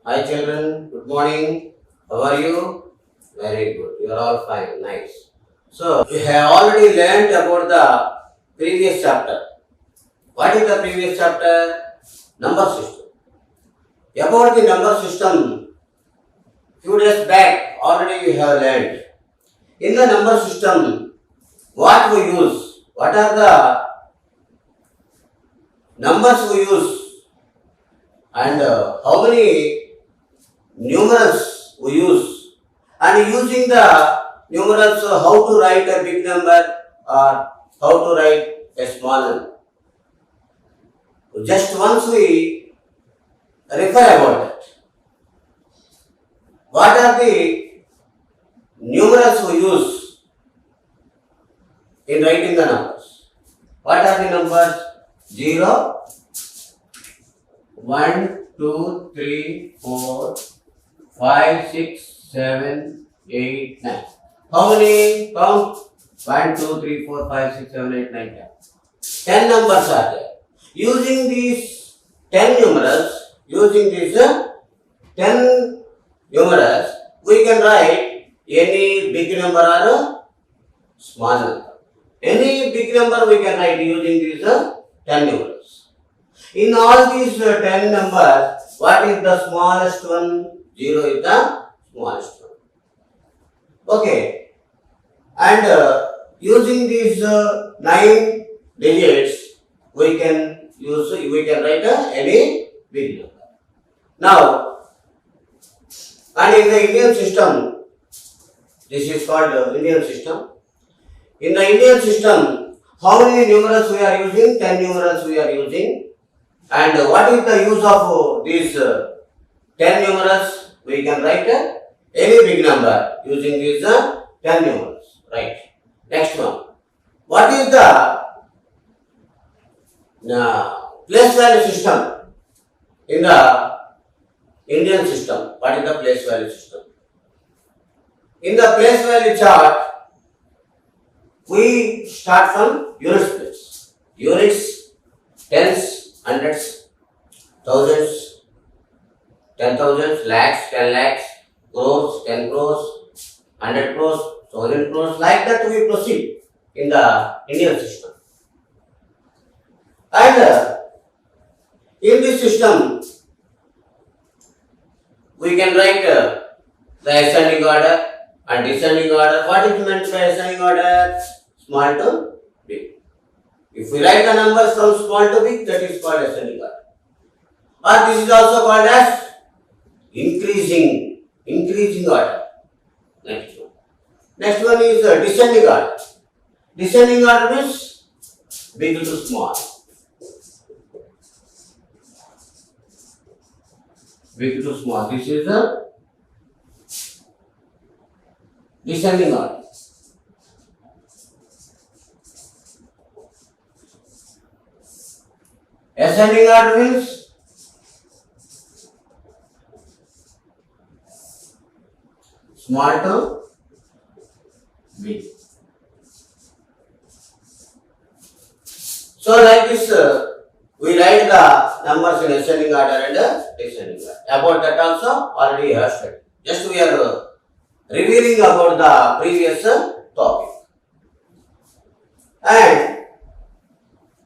Hi children, good morning. How are you? Very good. You are all fine. Nice. So, we have already learned about the previous chapter. What is the previous chapter? Number system. About the number system, few days back already we have learned. In the number system, what we use? What are the numbers we use? And how many numerals we use? And using the numerals, how to write a big number or how to write a small number. Just once we refer about that. What are the numerals we use in writing the numbers? What are the numbers? 0, 1, 2, 3, 4, 5, 6, 7, 8, 9. How many? Count. 1, 2, 3, 4, 5, 6, 7, 8, 9, 10. 10 numbers are there. Using these 10 numerals, we can write any big number or small number. Any big number we can write using these 10 numerals. In all these 10 numbers, what is the smallest one? 0 is the smallest one. Okay. And using these 9 digits, we can write any big number. Now, and in the Indian system, this is called Indian system. In the Indian system, how many numerals we are using? 10 numerals we are using. And what is the use of these 10 numerals? We can write any big number using these 10 numerals. Right. Next one. What is the place value system in the Indian system? What is the place value system? In the place value chart, we start from units place. Units, tens, hundreds, thousands, 10,000, lakhs, 10 lakhs, crores, 10 crores, 100 crores, 1,000 crores. Like that we proceed in the Indian system. And in this system, we can write the ascending order and descending order. What is meant by ascending order? Small to big. If we write the numbers from small to big, that is called ascending order. Or this is also called as increasing order. Next one is descending order. Descending order means big to small. Big to small. This is the descending order. Ascending order means small to big. So like this, we write the numbers in ascending order and descending order. About that also already have studied. Just we are revealing about the previous topic. And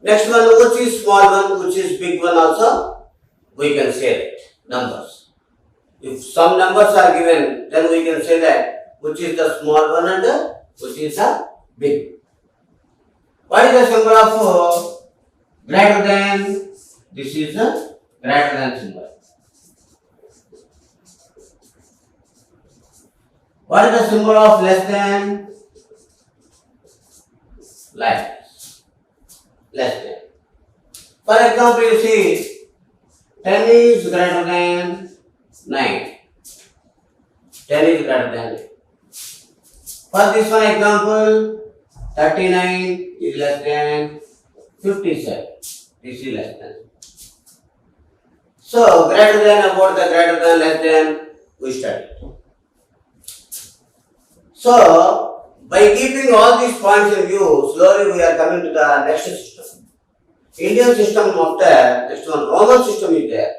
next one, which is small one, which is big one also, we can say that numbers. If some numbers are given, then we can say that which is the small one and which is the big. What is the symbol of greater than? This is the greater than symbol. What is the symbol of less than? Less than. For example, you see 10 is greater than 9. 10 is greater than 9. For this one example, 39 is less than 57. This is less than. So, greater than, about the greater than, less than, we studied. So, by keeping all these points in view, slowly we are coming to the next system. Indian system after, next one, Roman system is there.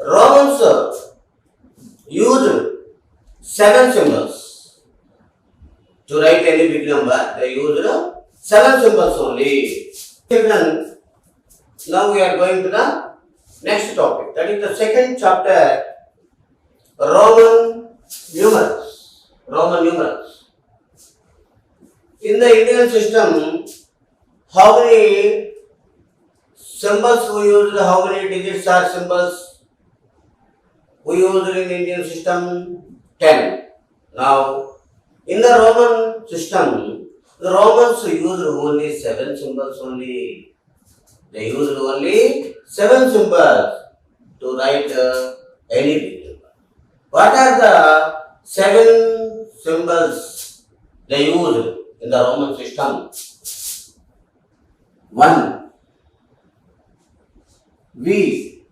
Romans seven symbols. To write any big number, they used seven symbols only. Children, now we are going to the next topic. That is the second chapter, Roman numerals. Roman numerals. In the Indian system, how many symbols we use? How many digits are symbols we use in Indian system? 10. Now, in the Roman system, the Romans used only 7 symbols only. They used only 7 symbols to write any big number. What are the 7 symbols they used in the Roman system? 1. V.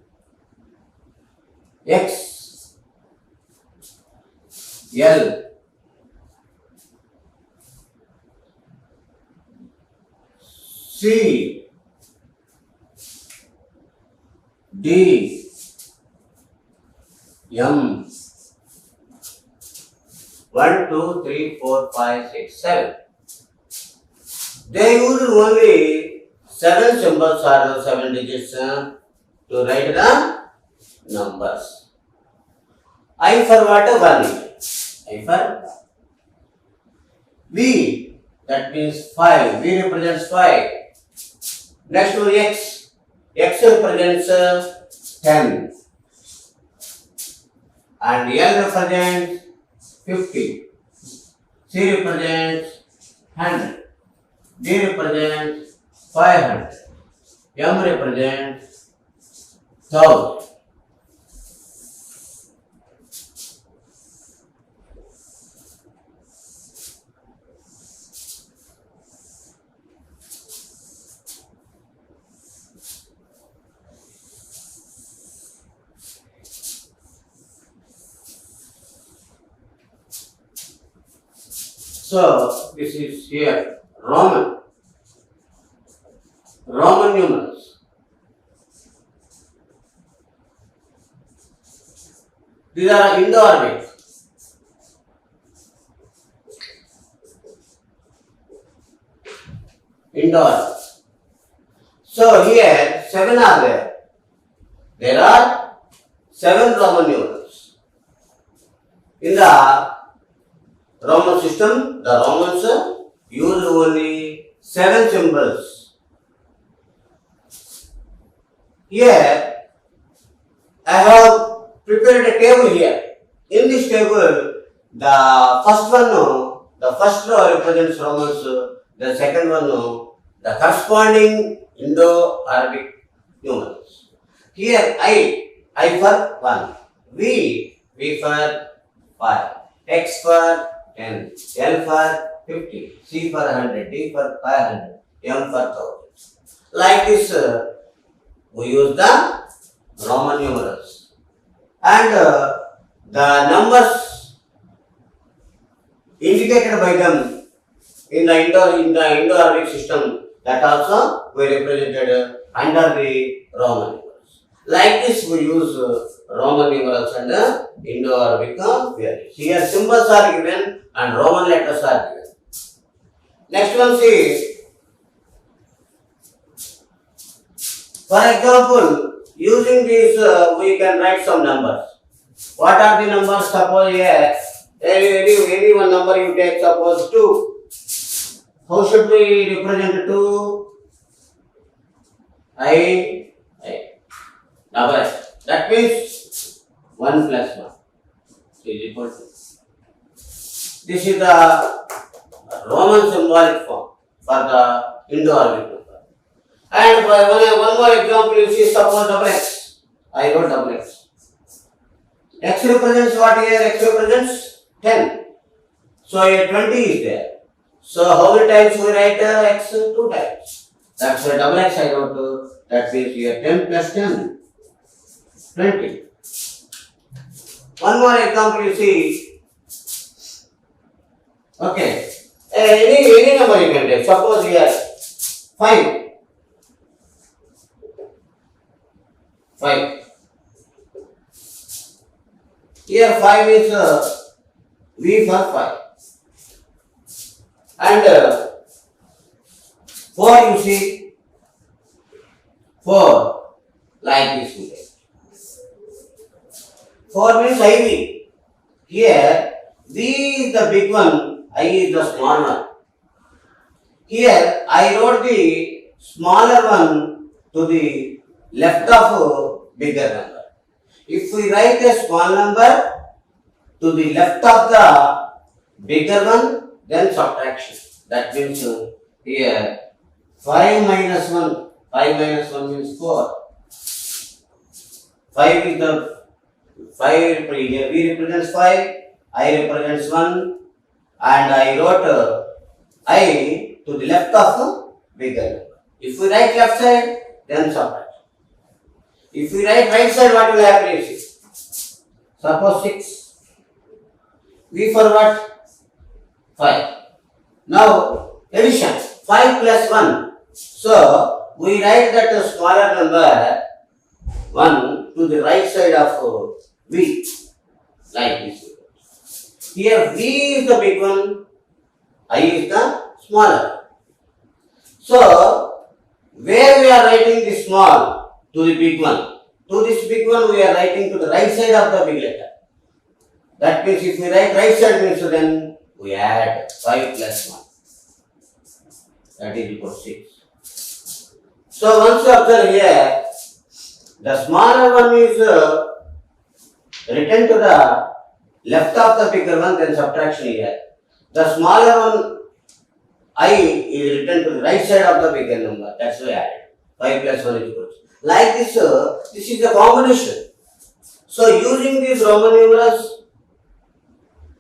X. L. C. D. M. 1, 2, 3, 4, 5, 6, 7. They used only 7 symbols or 7 digits to write the numbers. I for what? 1. I for V. That means 5. V represents 5. Next to X. X represents 10. And L represents 50. C represents 100. D represents 500. M represents 1000. So this is here Roman numerals. These are Indo-Arabic. So here 7 are there. There are 7 Roman numerals. In the Roman system, the Romans used only 7 symbols. Here, I have prepared a table here. In this table, the first row represents Romans, the second one, the corresponding Indo-Arabic numerals. Here, I for 1, V for 5, X for 10, L for 50, C for 100, D for 500, M for 1000. Like this, we use the Roman numerals. And the numbers indicated by them in the Indo-Arabic system, that also we represented under the Roman numerals. Like this, we use Roman numerals and Indo-Arabic values. Here symbols are given and Roman letters are given. Next one, see. For example, using these we can write some numbers. What are the numbers? Suppose here any one number you take, suppose 2. How should we represent 2? I double. That means 1 plus 1 is equal to. This is the Roman symbolic form for the Indo-Arabic number. And one more example, you see, suppose double x. I wrote double x. X represents what here? X represents 10. So here 20 is there. So how many times we write x? 2 times. That's why double x I wrote. That means here 10 plus 10. 20. One more example you see. Okay. Any number you can take. Suppose here 5. 5. Here 5 is V for 5. And 4 you see, 4 like this we get. 4 means IV. Here V is the big one, I is the small one. Here I wrote the smaller one to the left of bigger number. If we write a small number to the left of the bigger one, then subtraction. That means here 5 minus 1. 5 minus 1 means 4. 5 is the 5 here. V represents 5. I represents 1. And I wrote I to the left of bigger number. If we write left side, then subtract. If we write right side, what will happen is, suppose 6. V for what? 5. Now, addition. 5 plus 1. So, we write that smaller number 1 to the right side of V. Like this. Here, V is the big one. I is the smaller. So, where we are writing the small to the big one? To this big one we are writing to the right side of the big letter. That means if we write right side means then we add 5 plus 1. That is equal to 6. So once you observe here, the smaller one is written to the left of the bigger one, then subtraction here. The smaller one I is written to the right side of the bigger number. That's why I added. 5 plus 1 is equal to. Like this, this is the combination. So using these Roman numerals,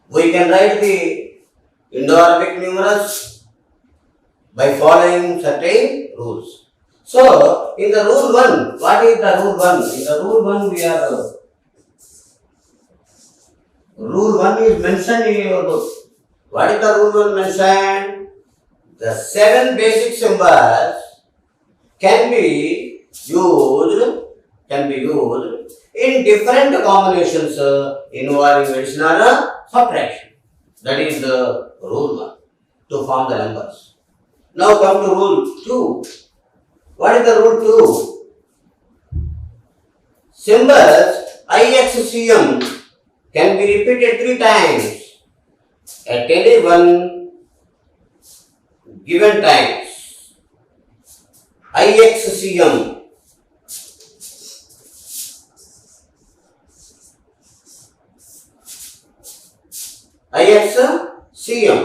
we can write the Indo-Arabic numerals by following certain rules. So in the rule 1, what is the rule 1? In the rule 1 we are rule 1 is mentioned in your book. What is the rule 1 mentioned? The 7 basic symbols can be used in different combinations involving addition or subtraction. That is the rule 1 to form the numbers. Now come to rule 2. What is the rule 2? Symbols IXCM can be repeated 3 times at any one given times. IXCM. IXCM.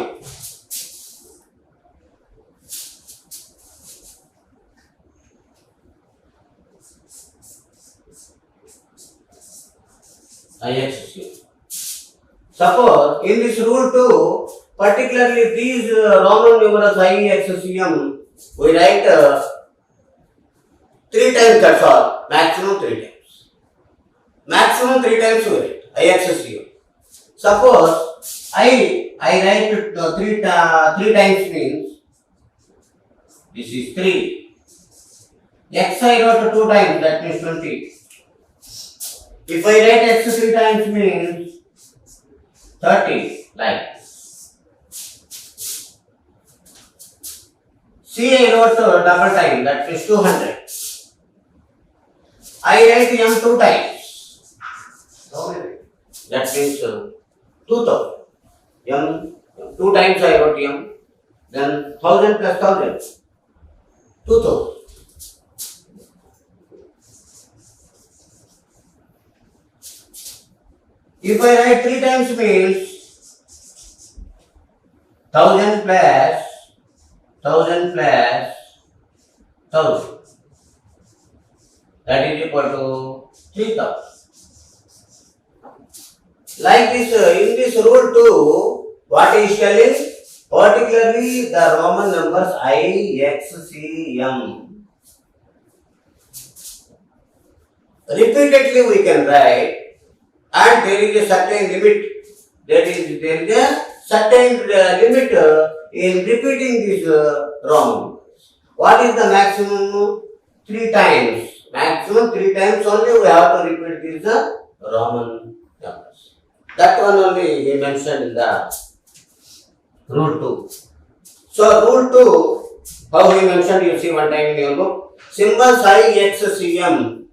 IXCM. Suppose in this rule 2, particularly these Roman numerals IXCM, we write 3 times, that's all. Maximum 3 times. Maximum 3 times we write IXCM. Suppose I write 3 times means this is 3. X I wrote 2 times, that means 20. If I write X 3 times means 30, like. C I wrote double time, that means 200. I write M 2 times. That means 2000. M 2 times I wrote M. Then 1000 plus 1000. 2000. If I write 3 times means 1000 plus 1000 plus 1000. That is equal to 3000. Like this, in this rule 2, what is telling? Particularly the Roman numbers IXCM. Repeatedly we can write, and there is a certain limit. There is a certain limit in repeating these Roman numbers. What is the maximum? 3 times. Maximum 3 times only we have to repeat these Roman numbers. That one only he mentioned in the rule 2. So rule 2, how he mentioned, you see one time in your book. Symbols I, X, CM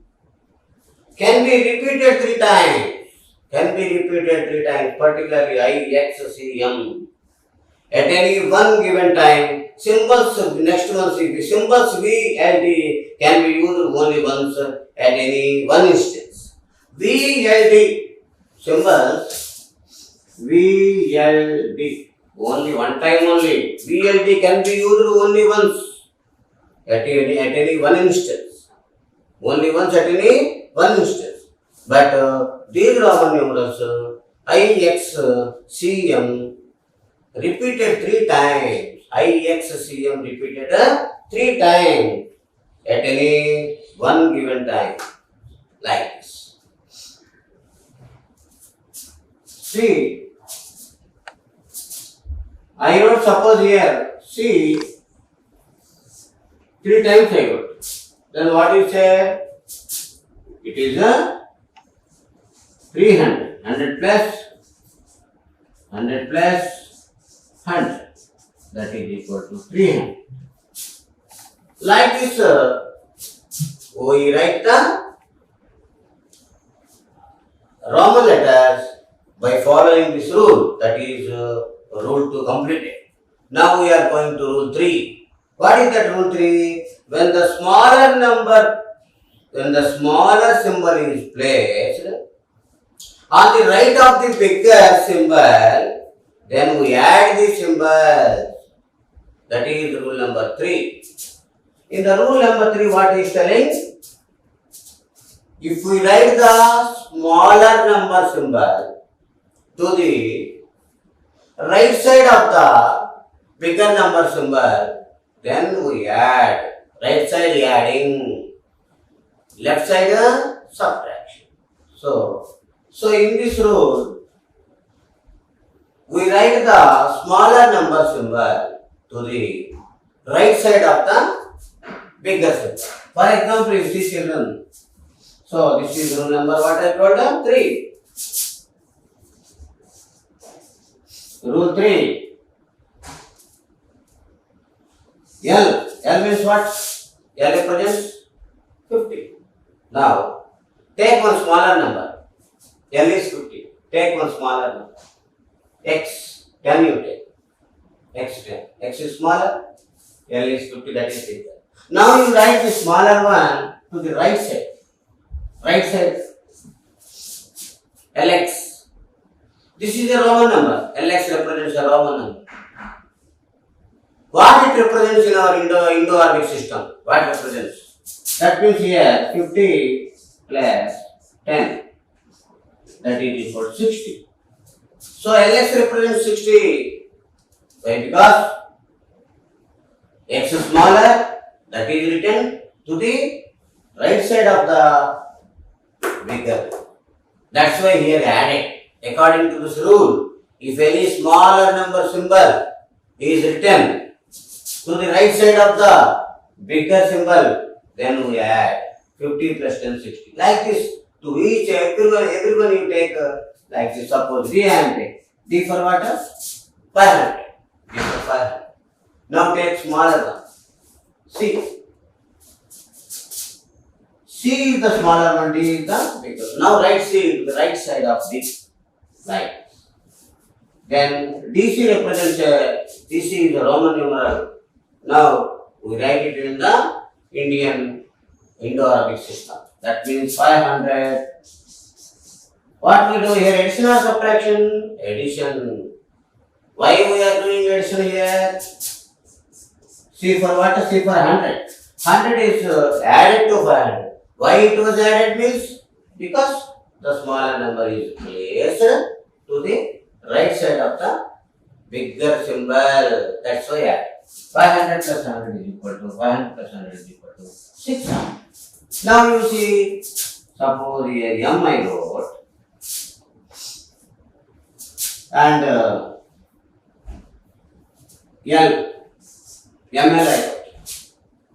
can be repeated 3 times. Can be repeated 3 times, particularly I, X, CM. At any one given time, symbols, next one see the symbols V and D can be used only once at any one instance. V, L, D symbols, V, L, D, only one time only. V, L, D can be used only once at any one instance. Only once at any one instance. But these Roman numerals, I, X, CM, repeated 3 times. I, X, CM repeated 3 times at any one given time. Like this. See, I wrote suppose here, see, 3 times I wrote. Then what you say? It is a 300. 100 plus 100. That is equal to 300. Like this, we write the Roman letters by following this rule. That is rule 2 completed. Now we are going to rule 3. What is that rule 3? When the smaller symbol is placed on the right of the bigger symbol, then we add the symbols. That is rule number 3. In the rule number 3, what is telling? If we write the smaller number symbol to the right side of the bigger number symbol, then we add. Right side adding, left side subtraction. So in this rule, we write the smaller number symbol to the right side of the bigger symbol. For example, you see children. So this is rule number what I told them? 3. Rule 3. L means what? L represents 50. Now, take one smaller number. L is 50. Take one smaller number. X, 10 you take. X 10. X is smaller. L is 50, that is bigger. Now you write the smaller one to the right side. Right side. Lx. This is a Roman number. Lx represents a Roman number. What it represents in our Indo-Arabic system? What represents? That means here 50 plus 10. That is equal to 60. So Lx represents 60. Why? Because x is smaller, that is written to the right side of the bigger. That's why here added. According to this rule, if any smaller number symbol is written to the right side of the bigger symbol, then we add 50 plus 10, 60. Like this, to each, everyone you take like this. Suppose D I am take. D for what? 500. D for 500. Now take smaller one. C. C is the smaller one, D is the bigger one. Now write C to the right side of this. Right. Then DC represents, DC is a Roman numeral. Now we write it in the Indian Indo-Arabic system. That means 500. What we do here? Addition or subtraction? Addition. Why we are doing addition here? C for what? C for 100. 100 is added to 500. Why it was added means? Because the smaller number is placed to the right side of the bigger symbol. That's why added. 500 plus 100 is equal to 500 plus 100 is equal to 600. Now you see, suppose here M I wrote and ML I wrote.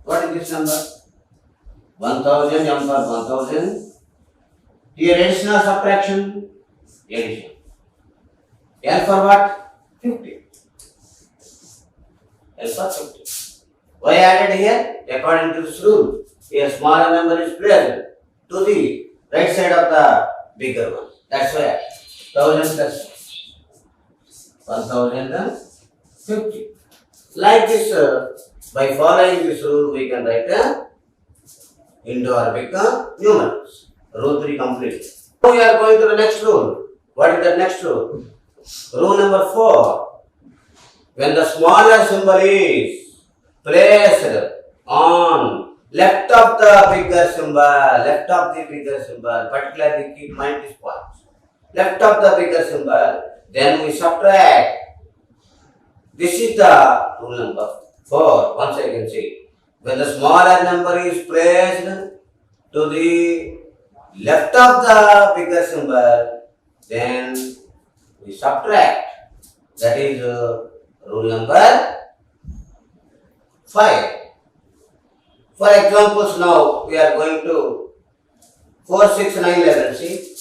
What is this number? 1000, M for 1000. Here addition or subtraction? Addition. L for what? 50. L for 50. Why added here? According to this rule, a smaller number is placed to the right side of the bigger one. That's why 1000 plus 1050. Like this, by following this rule, we can write Indo-Arabic numerals. Rule 3 complete. Now we are going to the next rule. What is the next rule? Rule number 4. When the smaller symbol is placed on left of the bigger symbol, particularly keep mind this point. Left of the bigger symbol, then we subtract. This is the rule number 4. Once I can see. When the smaller number is placed to the left of the bigger symbol, then we subtract. That is rule number 5. For examples, now we are going to 4, 6, 9, 11. See?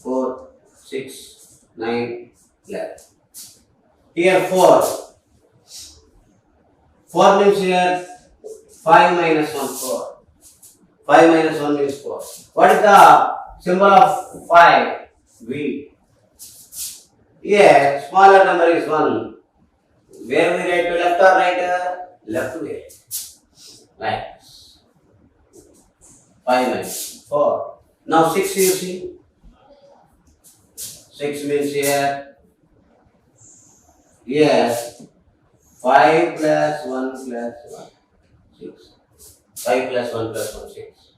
4, 6, 9, 11. Here 4. 4 means here 5 minus 1, 4. 5 minus 1 means 4. What is the symbol of 5? V. Here, smaller number is 1. Where we write to left or right? Left way. Right. 5 minus 4. Now 6 you see. 6 means here. Yes. 5 plus 1 plus 1. 6. 5 plus 1 plus 1, 6.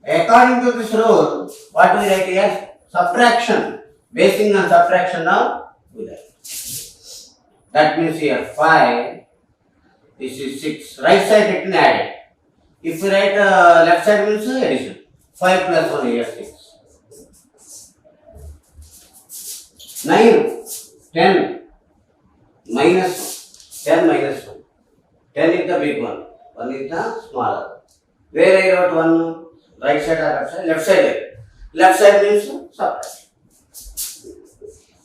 According to this rule, what we write here? Subtraction. Basing on subtraction now, we write. That means here 5. This is 6. Right side written added. If we write left side means addition. 5 plus 1 here 6. 9. 10. Minus 1. 10 minus 1. 10 is the big one. 1 is the smaller. Where I wrote 1? Right side or left side? Left side. Left side means subtract.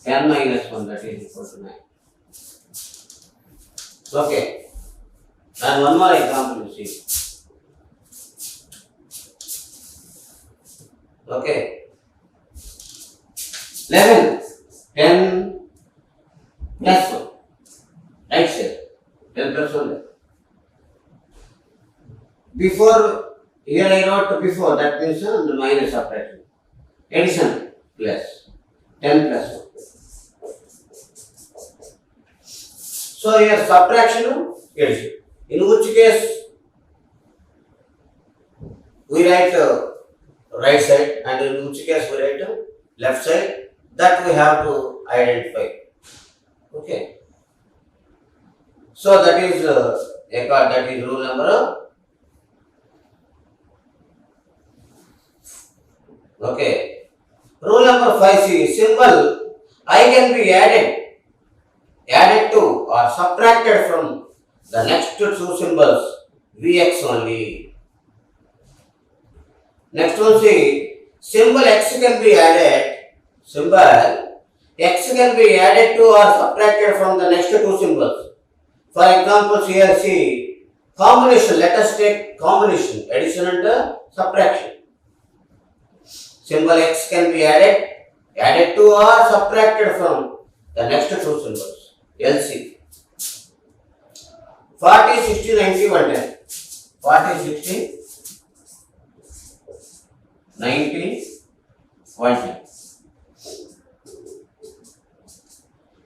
10 minus 1, that is equal to 9. Okay. And one more example you see. Okay. 11. 10 plus 1. Right side. 10 plus 1. Before, here I wrote before, that means the minus subtraction. Addition plus 10 plus 1. So here subtraction, addition. In which case we write right side and in which case we write left side, that we have to identify. Okay. So that is rule number. Okay. Rule number 5 C. Symbol I can be added to or subtracted from the next two symbols Vx only. Next one see, symbol X can be added. Symbol X can be added to or subtracted from the next two symbols. For example, here see combination. Let us take combination, addition and subtraction. Symbol X can be added to or subtracted from the next two symbols. LC. 40, 60, 90, 110. 40, 60, 90, 110.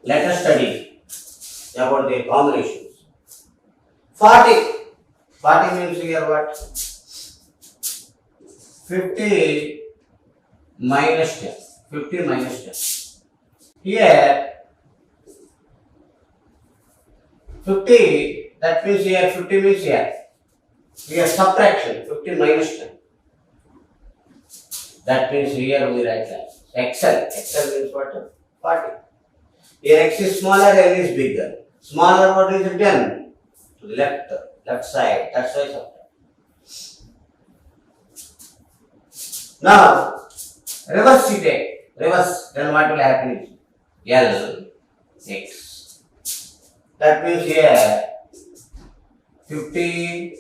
Let us study about the combinations. 40. 40 means here what? 50 minus 10. 50 minus 10. Here 50, that means here 50 means here. Here subtraction, 50 minus 10. That means here we write that. XL. XL means what? 40. Here X is smaller, L is bigger. Smaller what is 10? To the left side. That's why subtract. Now, reverse it. reverse, then what will happen? L x. That means here 50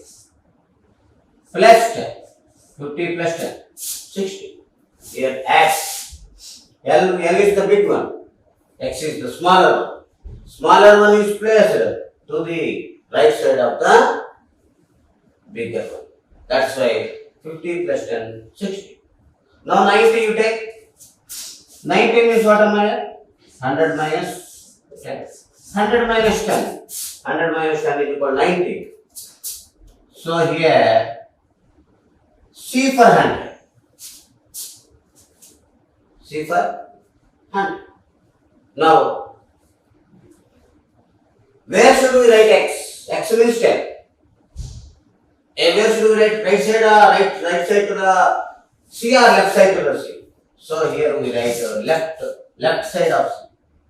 plus 10. 50 plus 10. 60. Here x. L is the big one. X is the smaller one. Smaller one is placed to the right side of the bigger one. That's why 50 plus 10, 60. Now 90 you take. 90 means what am I? 100 minus 10. 100 minus 10. 100 minus 10 is equal to 90. So here C for 100. C for 100. Now, where should we write x? X means 10. Where should we write? Right side or right side to the C or left side to the C? So here we write left side of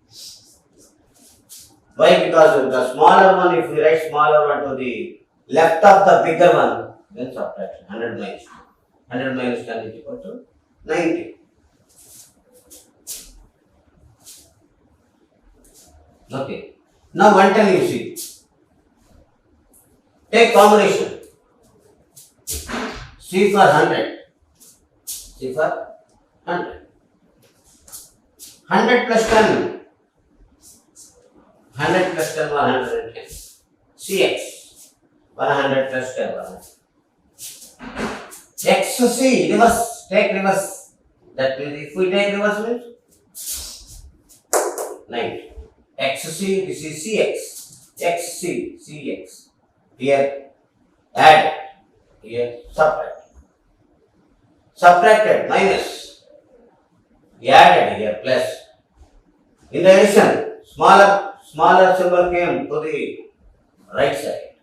C. Why? Because the smaller one, if we write smaller one to the left of the bigger one, then subtraction. 100 minus 10. 100 minus 10 is equal to 90. Okay. Now 110 you see. Take combination. C for 100. C for 100. 100 plus 10. 100 plus 10 110. Cx. 100 plus 10 100. XC reverse. Take reverse. That means if we take reverse means 90. XC, this is CX. XC, CX. Here add. Here subtract. Subtracted minus. Added here plus. In the addition, smaller symbol came to the right side.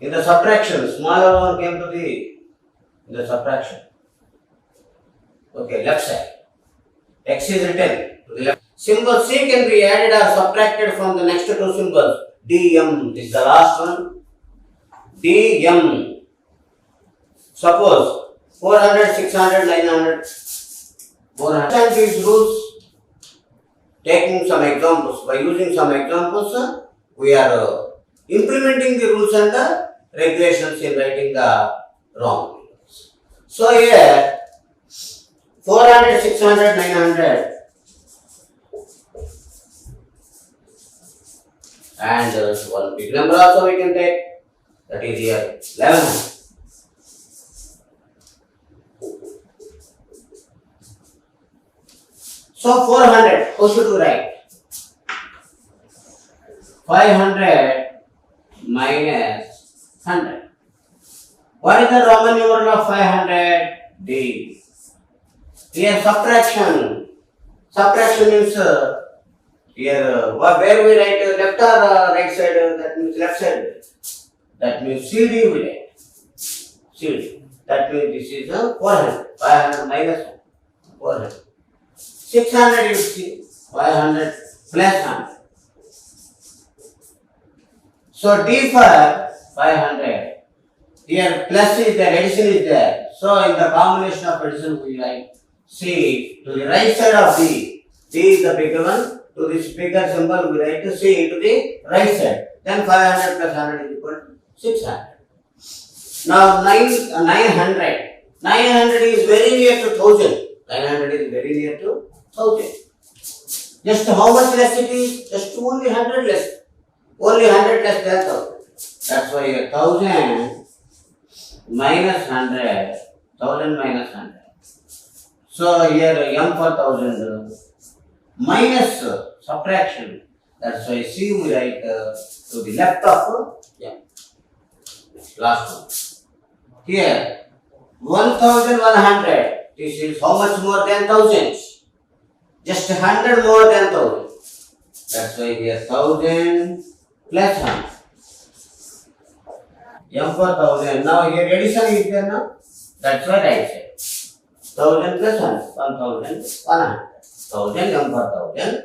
In the subtraction, smaller one came to the subtraction. Okay, left side. X is written to the left. Symbol C can be added or subtracted from the next two symbols. DM, this is the last one. DM. Suppose 400, 600, 900, 400. These rules, taking some examples, by using some examples, we are implementing the rules and the regulations in writing the wrong numbers. So here, 400, 600, 900. And one big number also we can take, that is here 1100. So 400, how should we write? 500 minus 100. What is the Roman numeral of 500? D. Here subtraction. Subtraction means here where we write left or right side, that means left side. That means CD we write. CD. That means this is 400. 500 minus 400. 600 is 500 plus 100. So D for 500. Here plus is there, addition is there. So in the combination of addition we write C to the right side of D. D is the bigger one. To this bigger symbol we write C to the right side. Then 500 plus 100 is equal to 600. Now 900. 900 is very near to 1000. 900 is very near to 1000. Just how much less it is? Just only 100 less. Only 100 less than 1000. That's why here 1000 minus 100. 1000 minus 100. So here M for 1000 minus subtraction. That's why C we write to the left of M. Last one. Here 1100. This is how much more than 1000? Just 100 more than 1000. That's why here 1000 plus 100. M for 1000. Now here addition is there now. That's why right side. 1000 plus 100. 1100. 1000 M for 1000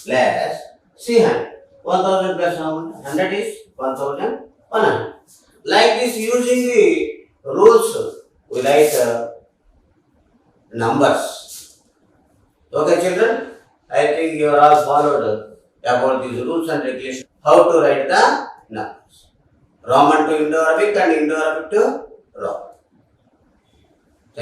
plus C100. 1000 plus 100 is 1100. Like this, using the rules, we write numbers. Okay, children, I think you are all followed about these rules and regulations. How to write the numbers. Roman to Indo-Arabic and Indo-Arabic to Roman.